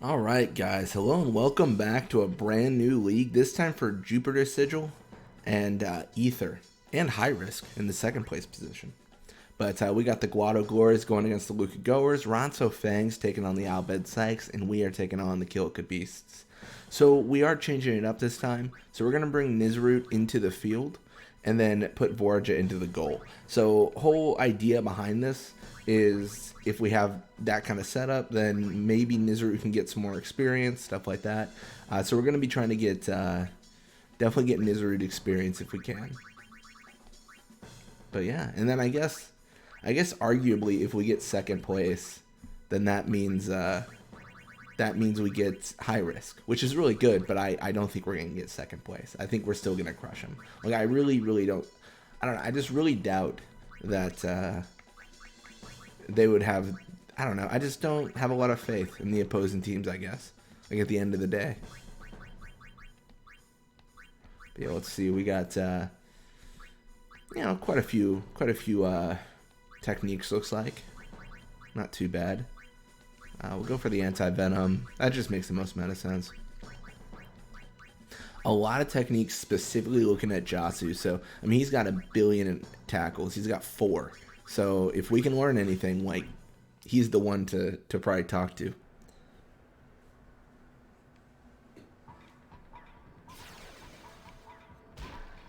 Alright guys, hello and welcome back to a brand new league, this time for Jupiter Sigil and Ether, and High Risk in the second place position. But we got the Guado Glories going against the Luca Goers, Ronso Fangs taking on the Albed Sykes, and we are taking on the Kilika Beasts. So we are changing it up this time, so we're going to bring Nizarut into the field, and then put Vuroja into the goal. So whole idea behind this is if we have that kind of setup, then maybe Nizarut can get some more experience, stuff like that. So we're going to be trying to get definitely get Nizarut experience if we can. But yeah, and then I guess arguably if we get second place, then that means we get high risk, which is really good. But I don't think we're gonna get second place. I think we're still gonna crush them. Like I really don't. I don't know. I just really doubt that they would have. I don't know. I just don't have a lot of faith in the opposing teams, I guess. Like at the end of the day. But yeah, let's see. We got quite a few techniques, looks like. Not too bad. We'll go for the anti-venom. That just makes the most amount of sense. A lot of techniques specifically looking at Jasu. So, I mean, he's got 1 billion tackles. He's got 4. So, if we can learn anything, like, he's the one to probably talk to.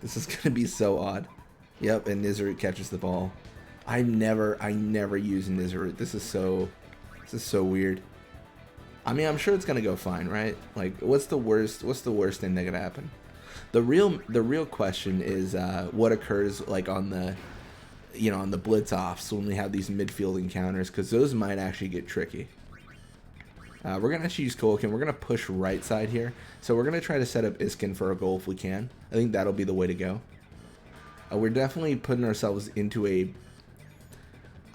This is going to be so odd. Yep, and Nizarut catches the ball. I never use Nizarut. This is so weird. I mean, I'm sure it's gonna go fine, right? Like, what's the worst thing that could happen? The real question is what occurs like on the on the blitz offs when we have these midfield encounters, because those might actually get tricky. We're gonna actually use Kilika. We're gonna push right side here, so we're gonna try to set up Iskin for a goal if we can. I think that'll be the way to go. We're definitely putting ourselves into a.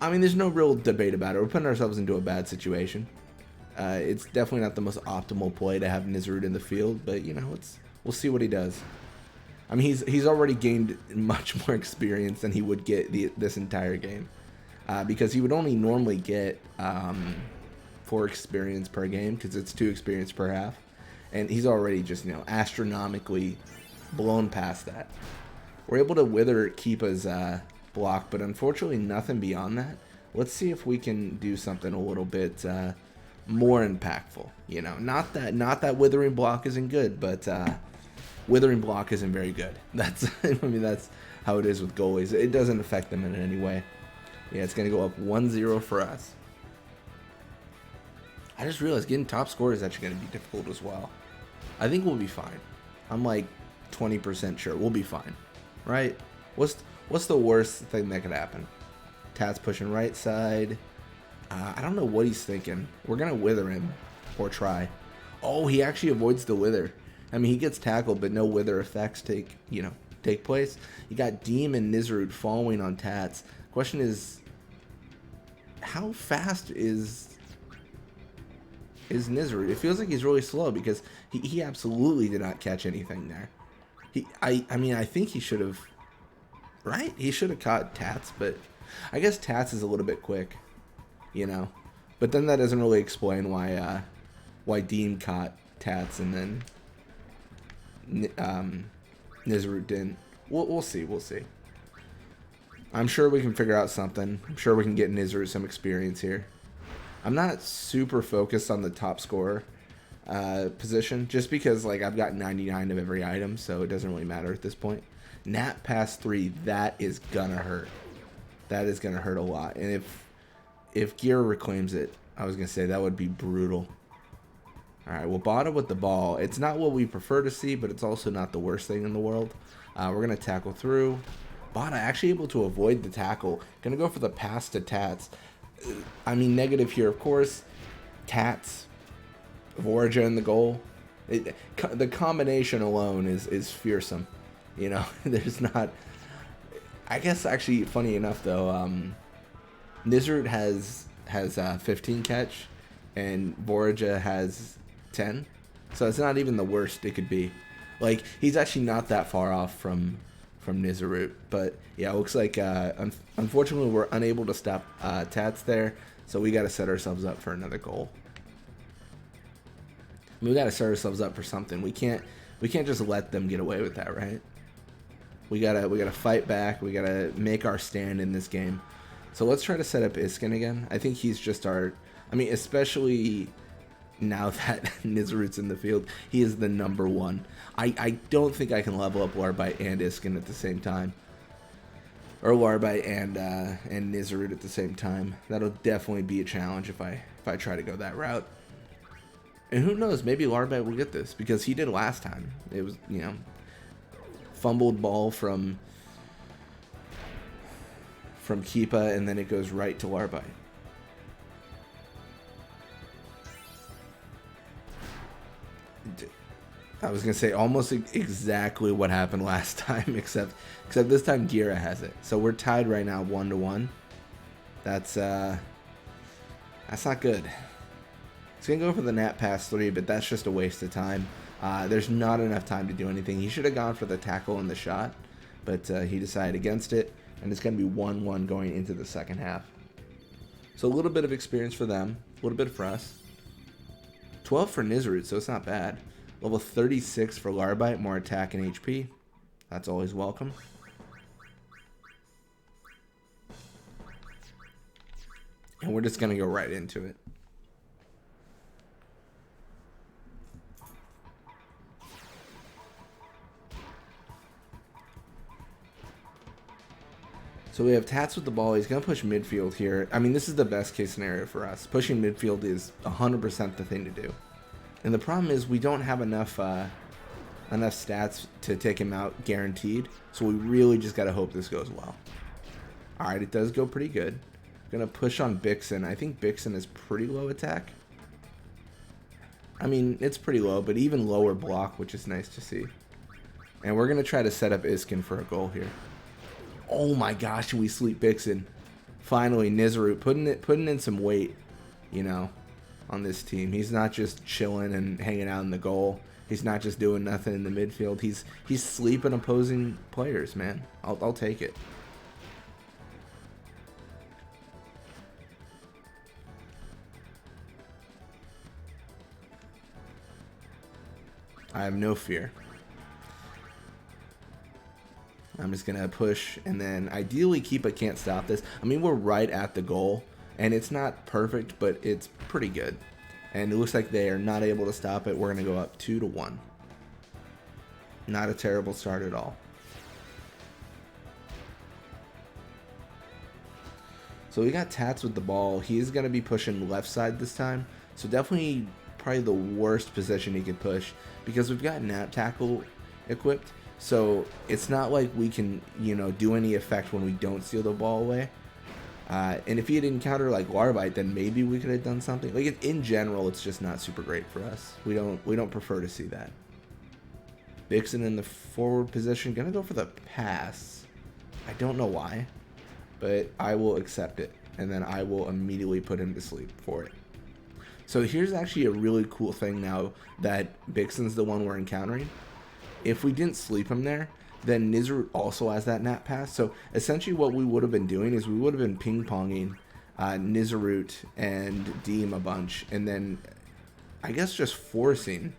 I mean, there's no real debate about it. We're putting ourselves into a bad situation. It's definitely not the most optimal play to have Nizarut in the field, but we'll see what he does. I mean, he's already gained much more experience than he would get this entire game, because he would only normally get 4 experience per game, because it's 2 experience per half, and he's already just astronomically blown past that. We're able to wither Keepa's block, but unfortunately nothing beyond that. Let's see if we can do something a little bit more impactful. Not that withering block isn't good, but withering block isn't very good. That's I mean, that's how it is with goalies. It doesn't affect them in any way. Yeah, it's gonna go up 1-0 for us. I just realized getting top score is actually gonna be difficult as well. I think we'll be fine. I'm like 20% sure we'll be fine, right? What's the worst thing that could happen? Tats pushing right side. I don't know what he's thinking. We're going to wither him. Or try. Oh, he actually avoids the wither. I mean, he gets tackled, but no wither effects take place. You got Deem and Nizarut following on Tats. Question is, how fast is Nizarut? It feels like he's really slow, because he absolutely did not catch anything there. I mean, I think he should have. Right? He should have caught Tats, but I guess Tats is a little bit quick, But then that doesn't really explain why Dean caught Tats and then Nizarut didn't. We'll see. I'm sure we can figure out something. I'm sure we can get Nizarut some experience here. I'm not super focused on the top scorer position, just because I've got 99 of every item, so it doesn't really matter at this point. Nat pass 3, that is gonna hurt. That is gonna hurt a lot. And if Gear reclaims it, I was gonna say that would be brutal. Alright, well, Bada with the ball. It's not what we prefer to see, but it's also not the worst thing in the world. We're gonna tackle through. Bada actually able to avoid the tackle. Gonna go for the pass to Tats. I mean, negative here, of course. Tats, Vuroja in the goal. The combination alone is fearsome. There's not. I guess actually, funny enough though, Nizarut has 15 catch, and Vuroja has 10, so it's not even the worst it could be. Like, he's actually not that far off from Nizarut, but yeah, it looks like unfortunately we're unable to stop Tats there, so we got to set ourselves up for another goal. We got to set ourselves up for something. We can't just let them get away with that, right? We gotta fight back. We gotta make our stand in this game. So let's try to set up Iskin again. I think he's just our. I mean, especially now that Nizarut's in the field, he is the #1. I don't think I can level up Larbite and Iskin at the same time, or Larbite and Nizarut at the same time. That'll definitely be a challenge if I try to go that route. And who knows, maybe Larbite will get this, because he did last time. It was, you know, fumbled ball from Keepa, and then it goes right to Larbite. I was gonna say almost exactly what happened last time, except this time Gira has it. So we're tied right now, 1-1. That's not good. It's gonna go for the Nat Pass 3, but that's just a waste of time. There's not enough time to do anything. He should have gone for the tackle and the shot, but he decided against it, and it's gonna be 1-1 going into the second half. So a little bit of experience for them, a little bit for us. 12 for Nizarut, so it's not bad. Level 36 for Larbite, more attack and HP. That's always welcome. And we're just going to go right into it. So we have Tats with the ball. He's going to push midfield here. I mean, this is the best case scenario for us. Pushing midfield is 100% the thing to do. And the problem is we don't have enough stats to take him out guaranteed. So we really just got to hope this goes well. Alright, it does go pretty good. Going to push on Bixen. I think Bixen is pretty low attack. I mean, it's pretty low, but even lower block, which is nice to see. And we're going to try to set up Iskin for a goal here. Oh my gosh, we sleep Bixen. Finally, Nizarut putting in some weight, you know, on this team. He's not just chilling and hanging out in the goal. He's not just doing nothing in the midfield. He's sleeping opposing players, man. I'll take it. I have no fear. I'm just going to push, and then ideally Keepa can't stop this. I mean, we're right at the goal, and it's not perfect, but it's pretty good. And it looks like they are not able to stop it. We're going to go up 2-1. Not a terrible start at all. So we got Tats with the ball. He is going to be pushing left side this time. So definitely probably the worst position he could push, because we've got Nap Tackle equipped. So it's not like we can, you know, do any effect when we don't steal the ball away. And if he had encountered like Larbite, then maybe we could have done something. Like in general, it's just not super great for us. We don't prefer to see that. Bixen in the forward position, gonna go for the pass. I don't know why, but I will accept it, and then I will immediately put him to sleep for it. So here's actually a really cool thing now that Bixen's the one we're encountering. If we didn't sleep him there, then Nizarut also has that nap pass. So essentially what we would have been doing is we would have been ping-ponging Nizarut and Deem a bunch, and then I guess just forcing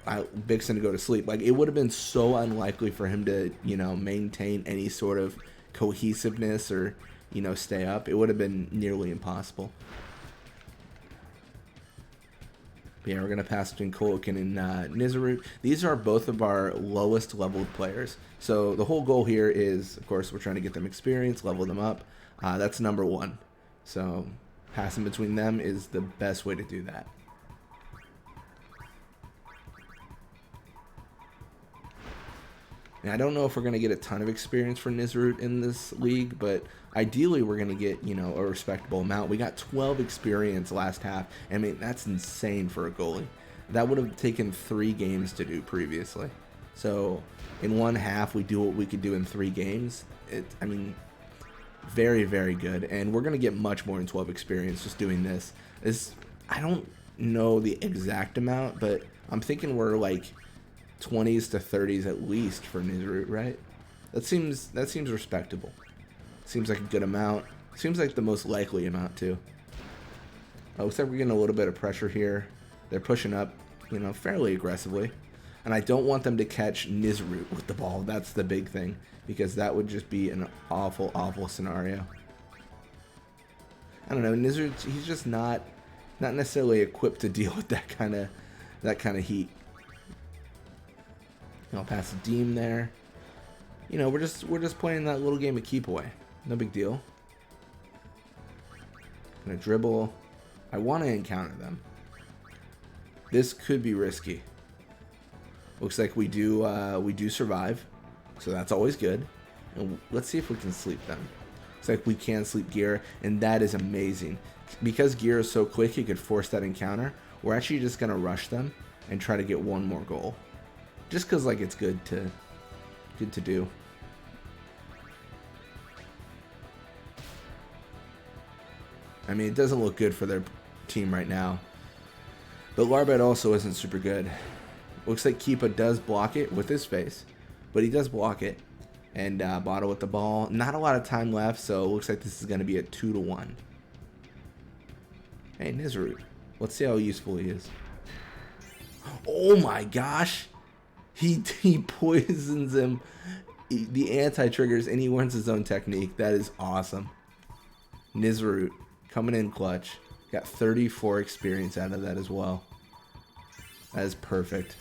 Bixen to go to sleep. Like, it would have been so unlikely for him to, you know, maintain any sort of cohesiveness or, you know, stay up. It would have been nearly impossible. But yeah, we're going to pass between Kilika and Nizarut. These are both of our lowest leveled players. So the whole goal here is, of course, we're trying to get them experience, level them up. That's number one. So passing between them is the best way to do that. And I don't know if we're going to get a ton of experience for Nizarut in this league, but ideally we're going to get, you know, a respectable amount. We got 12 experience last half. I mean, that's insane for a goalie. That would have taken 3 games to do previously. So in one half, we do what we could do in 3 games. I mean, very, very good. And we're going to get much more than 12 experience just doing this. I don't know the exact amount, but I'm thinking we're like 20s to 30s at least for Nizarut, right? That seems respectable. Seems like a good amount. Seems like the most likely amount too. Looks like we're getting a little bit of pressure here. They're pushing up, you know, fairly aggressively. And I don't want them to catch Nizarut with the ball. That's the big thing, because that would just be an awful, awful scenario. I don't know, Nizarut, he's just not necessarily equipped to deal with that kind of heat. I'll pass a Deem there. You know, we're just playing that little game of keep away. No big deal. Gonna dribble. I want to encounter them. This could be risky. Looks like we do survive, so that's always good. And let's see if we can sleep them. Looks like we can sleep Gira, and that is amazing. Because Gira is so quick, he could force that encounter. We're actually just gonna rush them and try to get one more goal, just because like it's good to do. I mean, it doesn't look good for their team right now, but Larbet also isn't super good. Looks like Keepa does block it with his face, but he does block it. And Bottle with the ball. Not a lot of time left, so it looks like this is going to be a 2-1. Hey, Nizarut. Let's see how useful he is. Oh my gosh! He poisons him. The anti-triggers, and he wins his own technique. That is awesome. Nizarut coming in clutch. Got 34 experience out of that as well. That is perfect.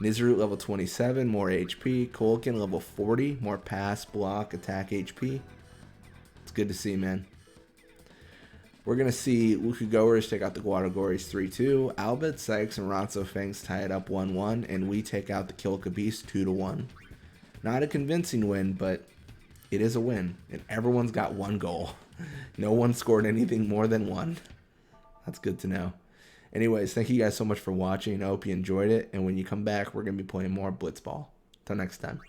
Nizarut level 27, more HP. Kilika level 40, more pass, block, attack HP. It's good to see, man. We're going to see Luka Goers take out the Guadagoris 3-2. Albert, Sykes, and Ronso Fangs tie it up 1-1, and we take out the Kilika Beast 2-1. Not a convincing win, but it is a win, and everyone's got one goal. No one scored anything more than one. That's good to know. Anyways, thank you guys so much for watching. I hope you enjoyed it. And when you come back, we're going to be playing more Blitzball. Till next time.